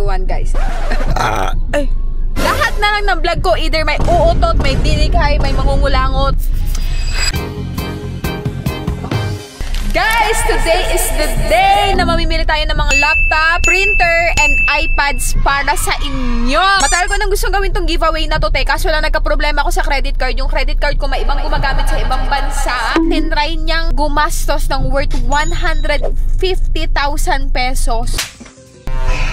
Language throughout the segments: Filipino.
2, 1, guys. Ay. Lahat na lang ng vlog ko, either may uutot, may dinikhay, may mangungulangot. Guys, today is the day na mamimili tayo ng mga laptop, printer, and iPads para sa inyo. Matagal ko nang gustong gawin tong giveaway na to, kaso lang nagka-problema ako sa credit card. Yung credit card ko may ibang gumagamit sa ibang bansa. Tinry niyang gumastos ng worth 150,000 pesos.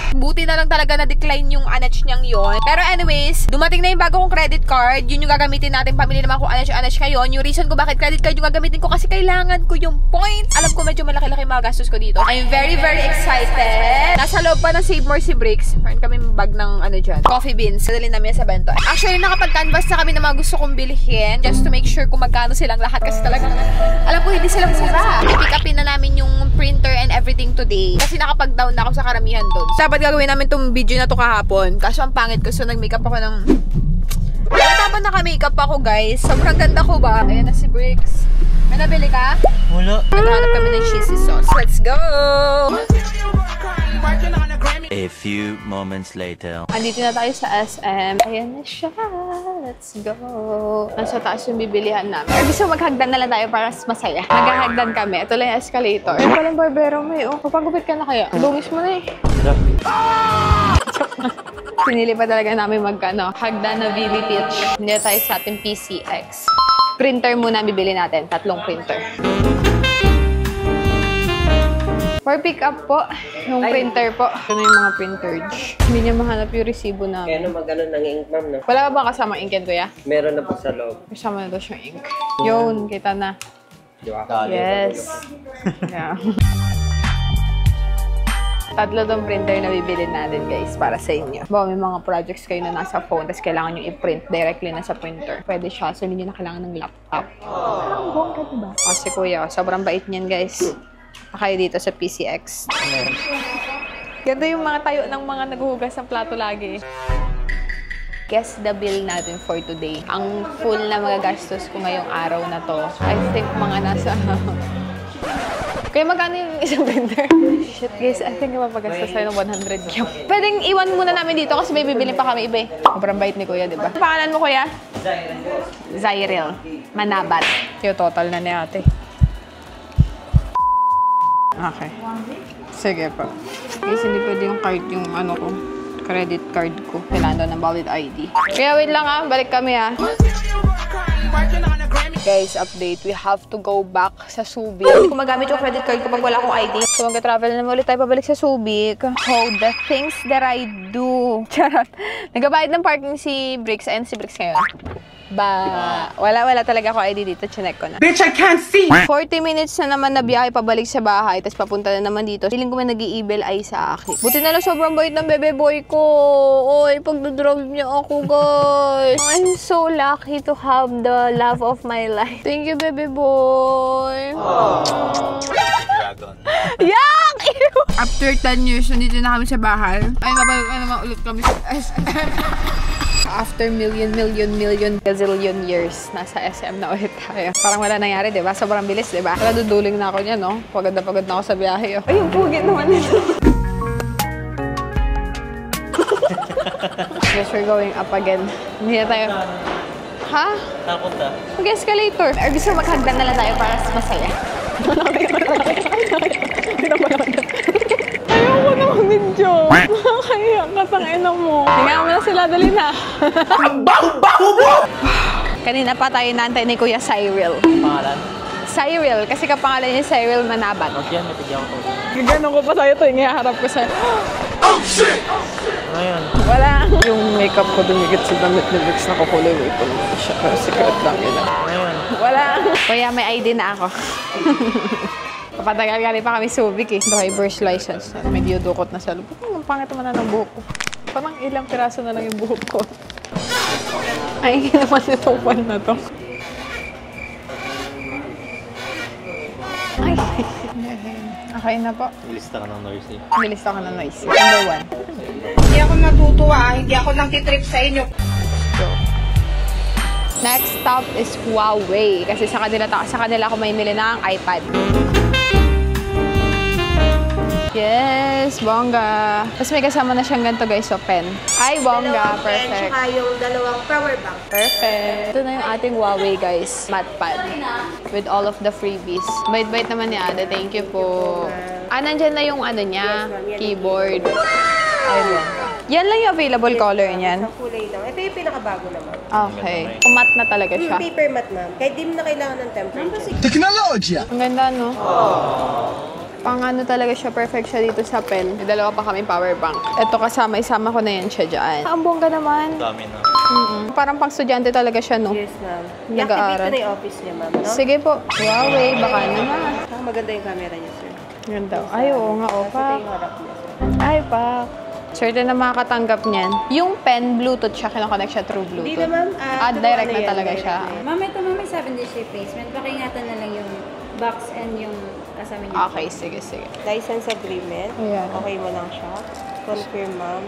Buti na lang talaga na-decline yung anach niyang yon. Pero anyways, dumating na yung bago kong credit card. Yun yung gagamitin natin. Pamili naman kung anach ngayon. Yung reason ko bakit credit card yung gagamitin ko kasi kailangan ko yung points. Alam ko medyo malaki-laki mga gastos ko dito. I'm very, very excited. Nasa loob pa ng Save More si Bricks. Meron kami bag ng ano dyan, coffee beans. Sadalin namin sa bento. Actually, nakapag-canvas na kami ng mga gusto kong bilhin. Just to make sure kung magkano silang lahat. Kasi talagang, alam ko hindi sila mura. I-pick upin na namin yung printer and everything today. Kasi nakapag-down na ako sa karamihan doon. Dapat gagawin namin tong video na to kahapon. Kaso ang pangit ko. So, nag-makeup ako ng... Tapos naka-makeup ako, guys. Sobrang ganda ko ba? Ayan na si Bricks. May nabili ka? Wala. Naghahanap kami ng cheesy sauce. Let's go! A few moments later. Andito na tayo sa SM. Ayan na siya. Let's go. Nasa taas yung bibilihan namin. Or gusto maghagdan na lang tayo para masaya. Naghahagdan kami. Ito lang yung escalator. Ay, palang barbero mo eh. Oh, papagupit ka na kaya. Lungis mo na eh. Pinili pa talaga namin magkano. Hagdan na VV Pitch. Hindi tayo sa ating PCX. Printer muna bibili natin. 3 printer. For pick up po, yung printer po. Ito na yung mga printer. Hindi niya mahanap yung resibo namin. Kaya magano ng ink, ma'am, no? Wala ka ba kasama ink yan, kuya? Meron na po sa loob. Kasama na daw siyang ink. Yun, kita na. Yes. Yeah. 3 tong printer na bibili natin, guys, para sa inyo. Bawa may mga projects kayo na nasa phone, tapos kailangan nyo i-print directly na sa printer. Pwede siya, so hindi nyo na kailangan ng laptop. Parang bongga, diba? Kasi kuya, sobrang bait niyan, guys. Kayo dito sa PCX. Ganda yung mga tayo ng mga naghuhugas ng plato lagi. Guess the bill natin for today. Ang full na magagastos ko ngayong araw na to, I think mga nasa... Kaya magkano yung isang printer? Shit guys, I think mapagastos tayo ng 100. Pwedeng iwan muna namin dito kasi may bibili pa kami iba eh. Sobrang bait ni kuya, diba? Ano pangalan mo kuya? Zyril. Manabat. Yung total na ni ate. Okay. Sige pa. Guys, hindi pwede yung card, yung ano ko, credit card ko. Kailangan daw ng valid ID. Kaya wait lang ah, balik kami ah. Guys, update. We have to go back sa Subic. Kung magamit yung credit card kapag wala akong ID. So, mag-travel na ulit tayo pabalik sa Subic. Oh, the things that I do. Charot. Nagbabayad ng parking si Bricks. Ayan si Bricks ngayon. Wala talaga ako ID dito. Chinek ko na. Bitch, I can't see! 40 minutes na naman na biyahe pabalik sa bahay. Tapos papunta na naman dito. Feeling ko may nag-i-evil eye sa akin. Buti na lang sobrang bait ng bebe boy ko. Oy, pagdodrog niya ako, guys. I'm so lucky to have the love of my life. Thank you, bebe boy. Dragon. Yak! After 10 years, nandito na kami sa bahay. Ay, mabalik naman ulit kami sa SM. After million gazillion years, nasa SM na ulit tayo. Parang wala nangyari, diba? Sobrang bilis, diba? Wala duduling na ako niya, no? Pagod na ako sa biyahe, oh. Ay, yung pugit naman nito. Yes, we're going up again. Hindi na tayo... Ha? Takot ah. Mag-escalator. Or gusto maghagdan na lang tayo para masaya. Ayoko na mag-video. Nakakaya ka, tangina mo. Tingnan mo na sila, dali na. Baho mo! Kanina pa tayo naantay ni Kuya Cyril. Pangalan? Cyril, kasi kapangalan niya Cyril Manabat. Huwag yan, may tigyan ko to. Gaganon ko pa sa'yo ito, iharap ko sa'yo. Oh, shit! Ano yun? Wala. Yung makeup ko dumigit sa damit ni Vix na kukuloy. Wait ko naman siya. Pero secret lang yun. Ano yun? Wala. Kuya, may ID na ako. Papatagal-gali pa kami Subic eh. Driver's license. May dudukot na sa loob. Ang pangit naman na ng buhok ko. Parang ilang piraso na lang yung buhok ko. Ay, naman itong one na to. Ay. Okay na po. Nilista ka ng noisy. Nilista ka ng noisy. Number 1. Hindi ako natutuwa. Hindi ako nang-titrip sa inyo. So, next stop is Huawei. Kasi sa kanila ako may nili ng iPad. Yes, bongga. Tapos may kasama na siyang ganito guys, so pen. Ay, bongga. Perfect. Tsaka yung dalawang power bank. Perfect. Ito na yung ating Huawei guys, matpad. With all of the freebies. Bait-bait naman ni Ate. Thank you po. Nandyan na yung ano niya, keyboard. Ay, bongga. Yan lang yung available color niyan. Sa kulay lang. Ito yung pinakabago naman. Okay. Matte na talaga siya. Yung paper matte, ma'am. Kahit di mo na kailangan ng temperature. Teknolohiya! Ang ganda, no? Pang ano talaga siya, perfect siya dito sa pen. May dalawa pa kami power bank. Ito kasama, isama ko na yan siya dyan. Ang bongga naman. Dami na. Parang pang estudyante talaga siya, no? Yes, ma'am. I-activate Nag-aaral. ko na yung office niya, ma'am. No? Sige po. Huawei, baka naman. Maganda yung camera niya, sir. Ganda. Ay, oo nga, Ito opa. yung harap niya, sir. Ay, pa. Certain na makakatanggap niyan. Yung pen, Bluetooth siya, kinoconnect siya through Bluetooth. Hindi na, ma'am. Direct na talaga siya. Ma'am, ito ma'am, may 7 days replacement. Pakingatan na lang yung box and yung kasama niya. Okay, sige, sige. License agreement. Ayan. Okay mo lang siya. Confirm, ma'am.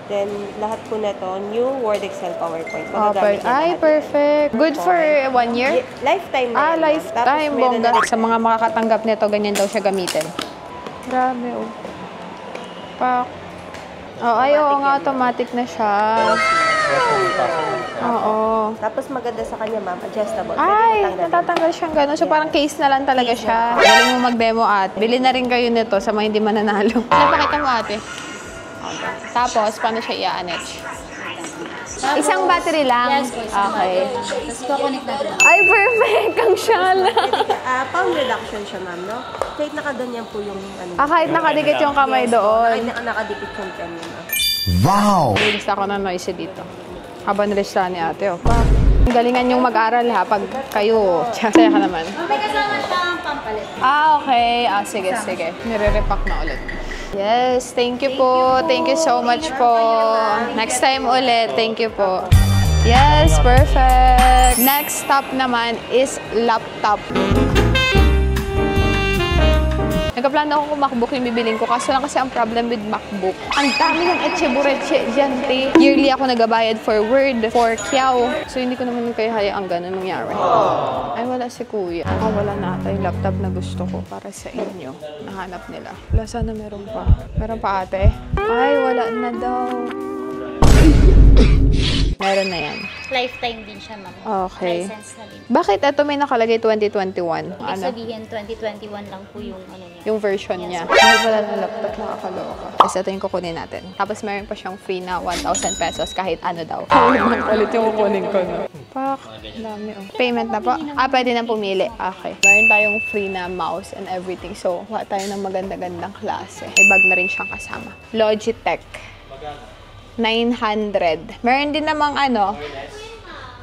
Then, lahat po na to, new Word, Excel, PowerPoint. Magagamit niya Ay, lahat perfect. Good for 1 year? yan. Lifetime na yan, ma'am. Lifetime, Tapos, meron bongga. na rin- Sa mga makakatanggap nito, ganyan daw siya gamitin. Grabe, oh. Pak. Oo nga, automatic na siya. Oo. Tapos, maganda sa kanya, ma'am, adjustable. Pwede Ay, mo tanggalin. natatanggal siyang gano'n. So, parang case na lang talaga siya. Galing mo mag-demo at bili na rin kayo nito sa mga hindi mananalo. Napakita mo, ate. Okay. Tapos, paano siya i-anetch? Isang battery lang? Yes po, isang Okay. Tapos kukonect natin. Ay, perfect! Ang shala! Palm reduction siya, ma'am, no? Kahit nakaganyan po yung ano. Kahit nakadikit yung kamay doon. Kahit nakadikit yung pen niya, ma'am. Wow! Nilista ko ng noisy dito. Habang nilista ni ate, oh. Ang galingan yung mag-aral ha, pag kayo. Saya ka naman. May kasama siyang pampalit. Okay. Sige, sige. Nire-repack na ulit. Yes, thank you po. Thank you so much po. Next time ulit. Thank you po. Yes, perfect. Next stop naman is laptop. Nagkaplano ako kung MacBook yung bibiling ko. Kaso lang kasi ang problem with MacBook. Ang dami ng etche-buretche dyan, te. Yearly ako nagabayad for Word, for Kiao. So, hindi ko naman kaya hayaan ganun mangyari. Ay, wala si Kuya. Wala na ata yung laptop na gusto ko para sa inyo. Nahanap nila. Wala, sana meron pa. Meron pa, ate? Ay, wala na daw. Meron na yan. Lifetime din siya, ma'am. Okay. License na din. Bakit ito may nakalagay 2021? Ibig sabihin, 2021 lang po yung ano niya. Yung version niya. Ay, wala ng laptop, nakakaloka. Tapos ito yung kukunin natin. Tapos meron pa siyang free na 1,000 pesos kahit ano daw. Ulit yung kukunin ko, no? Pak, dami, oh. Payment na po? Pwede na pumili. Okay. Meron tayong free na mouse and everything. So, wala tayo ng maganda-gandang klase. May bag na rin siyang kasama. Logitech. 900. Meron din namang ano.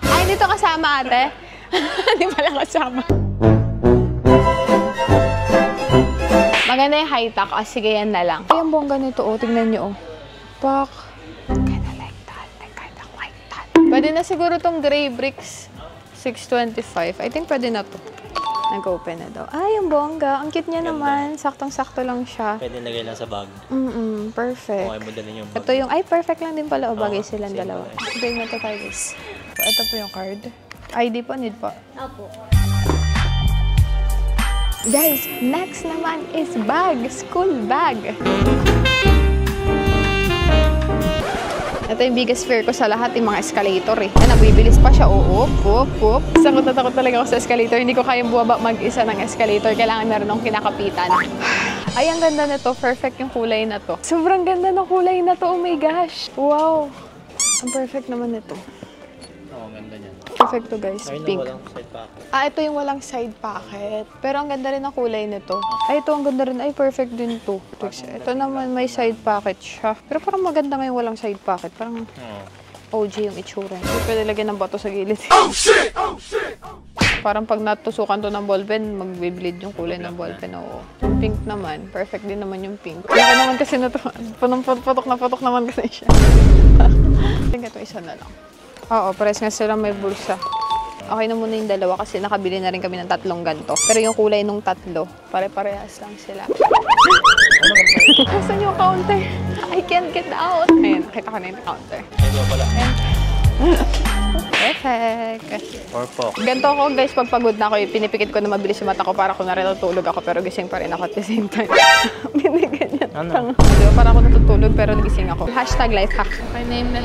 Ay, dito kasama, ate. Hindi pala kasama. Maganda yung high-tech. Sige, yan na lang. Ay, ang bongga nito, oh. Tingnan nyo, oh. Pak. Kinda like that. I kinda like that. Pwede na siguro tong gray bricks. 625. I think pwede na to. Nag-open na daw. Ay, ang bongga. Ang cute niya naman. Saktong-sakto lang siya. Pwede nagay lang sa bag. Perfect. Okay mo dalhin yung bag. Ito yung, ay, perfect lang din pala. O, bagay silang dalawa. Bring na to tayo, guys. Ito po yung card. ID po, need po. Opo. Guys, next naman is bag. School bag. Ito yung biggest fear ko sa lahat, yung mga escalator eh. Ay, nabibilis pa siya. Oop. Takot na takot talaga ako sa escalator. Hindi ko kayang bumaba mag-isa ng escalator. Kailangan meron akong kinakapitan. Ay, ang ganda nito. Perfect yung kulay na to. Sobrang ganda ng kulay na to. Oh my gosh. Wow. Ang perfect naman nito. Oo, ganda niyan. Perfect to, guys. Ayun na Pink. walang side packet. Ito yung walang side pocket. Pero ang ganda rin ang kulay nito. Ay, ito ang ganda rin. Ay, perfect din to. Ito naman may side pocket siya. Pero parang maganda ngayon walang side pocket. Parang OG yung itsura. Hindi pwede lagyan ng bato sa gilid. Oh, shit! Parang pag natusukan to ng ballpen, mag-bleed yung kulay ng ballpen. Oo. Yung pink naman. Perfect din naman yung pink. Kaya naman kasi na to. Patok naman kasi siya. Tingnan ito, isa na lang. Oo, pares nga sila may bulsa. Okay na muna yung dalawa kasi nakabili na rin kami ng 3 ganito. Pero yung kulay nung 3, pare-parehas lang sila. Nasaan yung counter? I can't get out. Ayun, nakita ko na yung counter. Ayun pala. Perfect. Or po. Ganto ako guys, pag pagod na ako, pinipikit ko na mabilis yung mata ko para kung natutulog ako pero gising pa rin ako at the same time. Biniganyan. Ano? Diba, para ako natutulog pero nagising ako. Hashtag life hack. My name na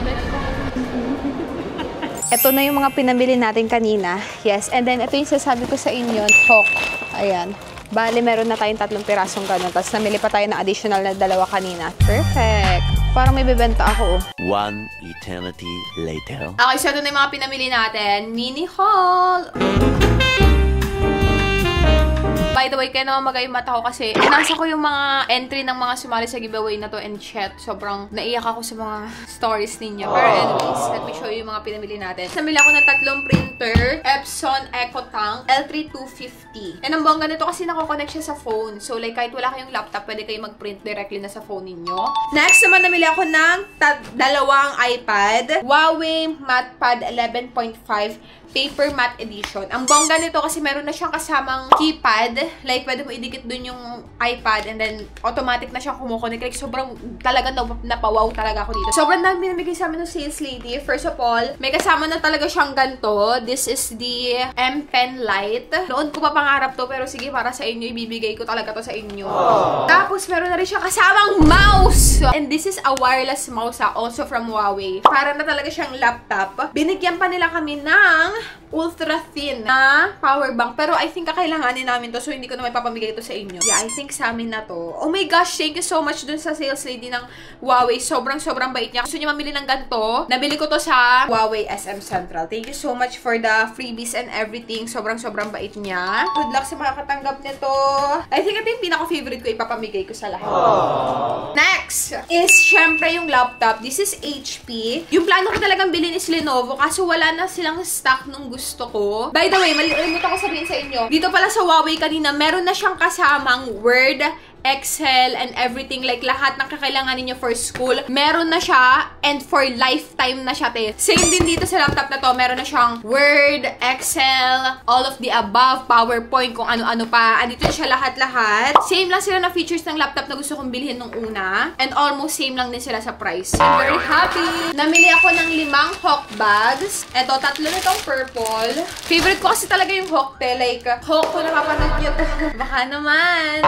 ito na yung mga pinamili natin kanina. Yes, and then ito yung sasabi ko sa inyo, Hawk. Ayan. Bale, meron na tayong 3 pirasong ganun. Tapos namili pa tayo ng additional na 2 kanina. Perfect. Parang may bibenta ako. One eternity later. Okay, so ito na yung mga pinamili natin. Mini haul! By the way, kaya naman magayong mata ko kasi nasa ko yung mga entry ng mga sumali sa giveaway na to and chat. Sobrang naiyak ako sa mga stories ninyo. Pero anyways, let me show you yung mga pinamili natin. Namili ako ng 3 printer. Epson EcoTank L3250. And ang bongga nito kasi nako-connect siya sa phone. So like kahit wala kayong laptop, pwede kayo mag-print directly na sa phone ninyo. Next naman, namili ako ng 2 iPad. Huawei MatePad 11.5 Paper Matte Edition. Ang bongga nito kasi meron na siyang kasamang keypad. Like, pwede mo idikit dun yung iPad and then automatic na siyang kumukonek. Like, sobrang talaga napawaw talaga ako dito. Sobrang dami binibigay sa amin ng sales lady. First of all, may kasama na talaga siyang ganito. This is the M Pen Lite. Noon ko pa pangarap to, pero sige, para sa inyo, ibibigay ko talaga to sa inyo. Tapos, meron na rin siyang kasamang mouse! And this is a wireless mouse also from Huawei. Para na talaga siyang laptop. Binigyan pa nila kami ng ultra thin na power bank. Pero I think kakailanganin namin to, so hindi ko na may papamigay ito sa inyo. Yeah, I think sa amin na to. Oh my gosh, thank you so much dun sa sales lady ng Huawei. Sobrang bait niya. Gusto niyo mamili ng ganito? Nabili ko to sa Huawei SM Central. Thank you so much for the freebies and everything. Sobrang bait niya. Good luck sa makakatanggap nito. I think ito yung pinaka-favorite ko, ipapamigay ko sa lahat. Next is syempre yung laptop. This is HP. Yung plano ko talagang bilhin is Lenovo, kaso wala na silang stock nung gusto ko. By the way, malimutan ko sabihin sa inyo, dito pala sa Huawei kanina, meron na siyang kasamang Word, Excel, and everything. Like, lahat ng kakailanganin niyo for school, meron na siya, and for lifetime na siya, te. Same din dito sa laptop na to, meron na siyang Word, Excel, all of the above, PowerPoint, kung ano-ano pa. Andito siya lahat-lahat. Same lang sila na features ng laptop na gusto kong bilhin nung una, and almost same lang din sila sa price. I'm very happy! Namili ako ng 5 Hawk bags. Eto, 3 nitong purple. Favorite ko kasi talaga yung Hawk, te. Like, Hawk, kung napapanood niyo to, baka naman.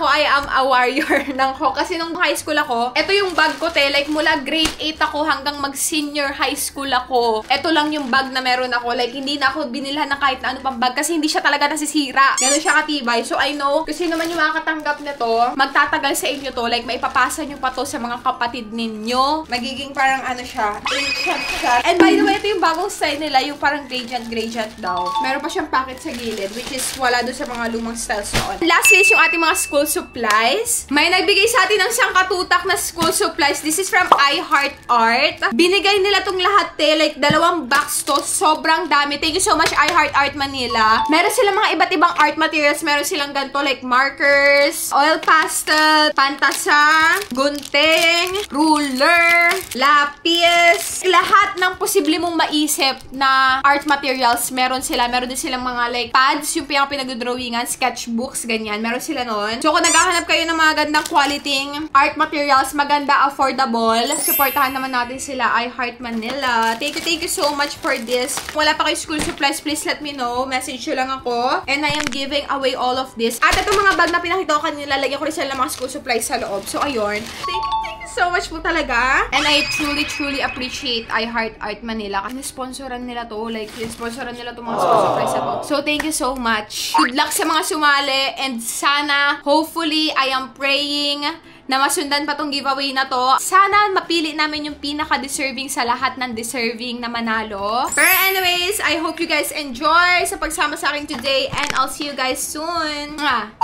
Ako, I am a warrior ng Hawk. Kasi nung high school ako, ito yung bag ko, te. Like, mula grade 8 ako hanggang mag-senior high school ako. Ito lang yung bag na meron ako. Like, hindi na ako binilhan ng kahit na ano pang bag kasi hindi siya talaga nasisira. Ganun siya katibay. So, I know, kasi naman yung makakatanggap nito, magtatagal sa inyo to. Like, maipapasa nyo pa to sa mga kapatid ninyo. Magiging parang ano siya, ancient siya. And by the way, ito yung bagong style nila, yung parang gradient daw. Meron pa siyang packet sa gilid, which is wala doon sa mga lumang styles noon. Lastly, yung ating mga school supplies. May nagbigay sa atin ng isang katutak na school supplies. This is from iHeartArt. Binigay nila tong lahat, te. Like, 2 box to. Sobrang dami. Thank you so much, iHeartArt Manila. Meron silang mga iba't ibang art materials. Meron silang ganito, like markers, oil pastel, pantasa, gunting, ruler, lapis. Lahat ng posible mong maisip na art materials, meron sila. Meron din silang mga like pads, yung pinag-drawingan, sketchbooks, ganyan. Meron sila nun. So, kung naghahanap kayo ng mga gandang quality art materials, maganda, affordable, supportahan naman natin sila, iHeart Manila. Thank you so much for this. Kung wala pa kayo school supplies, please let me know. Message nyo lang ako. And I am giving away all of this. At itong mga bag na pinakita ko kanila, lagyan ko rin sila ng mga school supplies sa loob. So, ayun. Thank you so much po talaga. And I truly appreciate iHeartArt Manila kasi sponsoran nila to. Like, sponsoran nila to mga school supplies na to. So, thank you so much. Good luck sa mga sumali. And sana, hopefully, I am praying na masundan pa tong giveaway na to. Sana mapili namin yung pinaka-deserving sa lahat ng deserving na manalo. Pero anyways, I hope you guys enjoy sa pagsama sa akin today and I'll see you guys soon. Mwah!